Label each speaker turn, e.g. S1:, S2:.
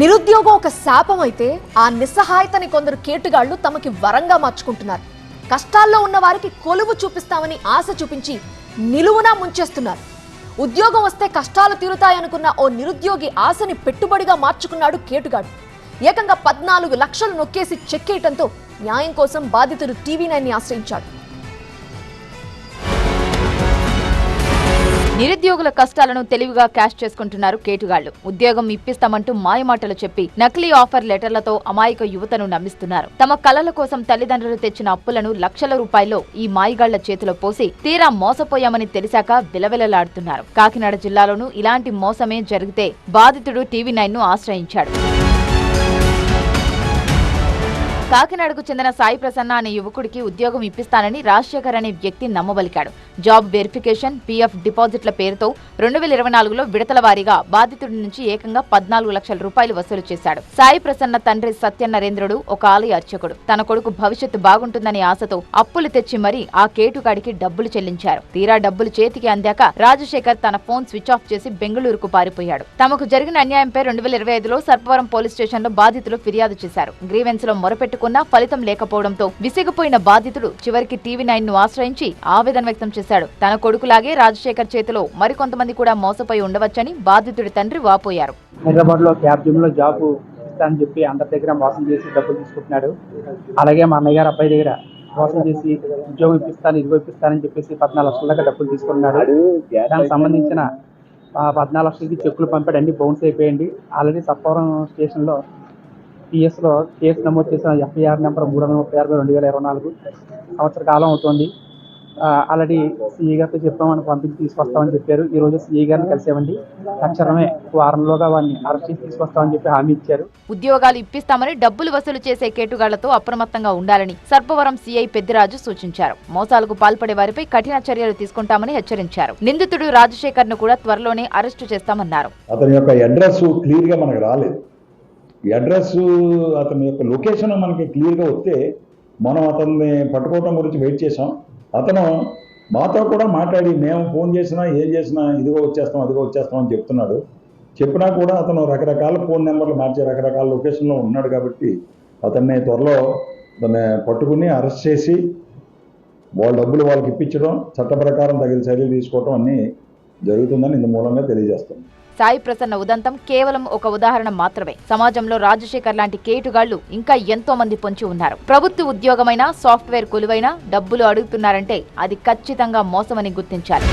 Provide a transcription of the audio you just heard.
S1: నిరుద్యోగం ఒక శాపం అయితే ఆ నిస్సహాయతని కొందరు కేటుగాళ్లు తమకి వరంగా మార్చుకుంటున్నారు. కష్టాల్లో ఉన్న వారికి కొలువు చూపిస్తామని ఆశ చూపించి నిలువునా ముంచేస్తున్నారు. ఉద్యోగం వస్తే కష్టాలు తీరుతాయనుకున్న ఓ నిరుద్యోగి ఆశని పెట్టుబడిగా మార్చుకున్నాడు కేటుగాడు. ఏకంగా 14 లక్షలు నొక్కేసి చెక్కేయటంతో న్యాయం కోసం బాధితుడు టీవీ9 ని ఆశ్రయించాడు.
S2: నిరుద్యోగుల కష్టాలను తెలివిగా క్యాష్ చేసుకుంటున్నారు కేటుగాళ్లు. ఉద్యోగం ఇప్పిస్తామంటూ మాయమాటలు చెప్పి నకిలీ ఆఫర్ లెటర్లతో అమాయక యువతను నమ్మిస్తున్నారు. తమ కలల కోసం తల్లిదండ్రులు తెచ్చిన అప్పులను లక్షల రూపాయల్లో ఈ మాయిగాళ్ల చేతిలో పోసి తీరా మోసపోయామని తెలిసాక విలవిలలాడుతున్నారు. కాకినాడ జిల్లాలోనూ ఇలాంటి మోసమే జరిగితే బాధితుడు టీవీ9 ను ఆశ్రయించాడు. కాకినాడకు చెందిన సాయి ప్రసన్న అనే యువకుడికి ఉద్యోగం ఇప్పిస్తానని రాజశేఖర్ అనే వ్యక్తి నమ్మబలికాడు. జాబ్ వెరిఫికేషన్, పీఎఫ్ డిపాజిట్ల పేరుతో 2024లో విడతల వారీగా బాధితుడి నుంచి ఏకంగా 14 లక్షల రూపాయలు వసూలు చేశాడు. సాయి ప్రసన్న తండ్రి సత్యనరేంద్రుడు ఒక ఆలయ అర్చకుడు. తన కొడుకు భవిష్యత్తు బాగుంటుందనే ఆశతో అప్పులు తెచ్చి మరీ ఆ కేటుగాడికి డబ్బులు చెల్లించారు. తీరా డబ్బులు చేతికి అందాక రాజశేఖర్ తన ఫోన్ స్విచ్ ఆఫ్ చేసి బెంగళూరుకు పారిపోయాడు. తమకు జరిగిన అన్యాయంపై 2025లో సర్పవరం పోలీస్ స్టేషన్లో బాధితులు ఫిర్యాదు చేశారు. గ్రీవెన్స్ లో మొరపెట్టుకున్నా ఫలితం లేకపోవడంతో విసిగిపోయిన బాధితుడు చివరికి టీవీ9 ను ఆశ్రయించి ఆవేదన వ్యక్తం చేశాడు. తన కొడుకులాగే రాజశేఖర్ చేతిలో మరికొంతమంది కూడా మోసపోయి ఉండవచ్చని బాధితుడి తండ్రి వాపోయారు.
S3: హైదరాబాద్ లో క్యాబ్ జిమ్ లో జాబ్ ఇస్తానని చెప్పి అందరి దగ్గర మోసం చేసి డబ్బులు తీసుకుంటున్నాడు. అలాగే మా అన్నయ్య గారు అబ్బాయి దగ్గర మోసం చేసి ఉద్యోగం ఇప్పిస్తాను, ఇదిగో ఇప్పిస్తానని చెప్పేసి 14 లక్షల దాకా డబ్బులు తీసుకున్నాడు. దానికి సంబంధించిన 14 లక్షలకి చెక్కులు పంపాడు, అన్ని బౌన్స్ అయిపోయింది. ఆల్రెడీ సర్పవరం స్టేషన్ లో పిఎస్లో కేసు నమోదు చేసిన FIR నెంబర్ 336/2024 సంవత్సర కాలం అవుతుంది. ఆల్రెడీ సిఈ గారితో చెప్పామని పంపించి తీసుకొస్తామని చెప్పారు. ఈ రోజు సిఈ గారిని కలిసామండి. తక్షణమే వారంలోగా వారిని అరెస్ట్ చేసి తీసుకొస్తామని చెప్పి హామీ ఇచ్చారు.
S2: ఉద్యోగాలు ఇప్పిస్తామని డబ్బులు వసూలు చేసే కేటుగాళ్లతో అప్రమత్తంగా ఉండాలని సర్పవరం సిఐ పెద్దిరాజు సూచించారు. మోసాలకు పాల్పడే వారిపై కఠిన చర్యలు తీసుకుంటామని హెచ్చరించారు. నిందితుడు రాజశేఖర్ ను కూడా త్వరలోనే అరెస్టు చేస్తామన్నారు.
S4: అతని యొక్క అడ్రస్ క్లియర్ గా మనకు రాలేదు. ఈ అడ్రస్, అతని యొక్క లొకేషన్ మనకి క్లియర్గా వస్తే మనం అతన్ని పట్టుకోవడం గురించి వెయిట్ చేసాం. అతను మాతో కూడా మాట్లాడి మేము ఫోన్ చేసినా ఏం చేసినా ఇదిగో వచ్చేస్తాం అదిగో వచ్చేస్తాం అని చెప్తున్నాడు. చెప్పినా కూడా అతను రకరకాల ఫోన్ నెంబర్లు మార్చి రకరకాల లొకేషన్లో ఉన్నాడు. కాబట్టి అతన్ని త్వరలో అతన్ని పట్టుకుని అరెస్ట్ చేసి వాళ్ళ డబ్బులు వాళ్ళకి ఇప్పించడం, చట్ట ప్రకారం తగిన చర్యలు తీసుకోవడం అన్నీ జరుగుతుందని ఇందు మూలంగా తెలియజేస్తాం.
S2: సాయి ప్రసన్న ఉదంతం కేవలం ఒక ఉదాహరణ మాత్రమే. సమాజంలో రాజశేఖర్ లాంటి కేటుగాళ్లు ఇంకా ఎంతో మంది పొంచి ఉన్నారు. ప్రభుత్వ ఉద్యోగమైనా, సాఫ్ట్వేర్ కొలువైనా డబ్బులు అడుగుతున్నారంటే అది ఖచ్చితంగా మోసమని గుర్తించాలి.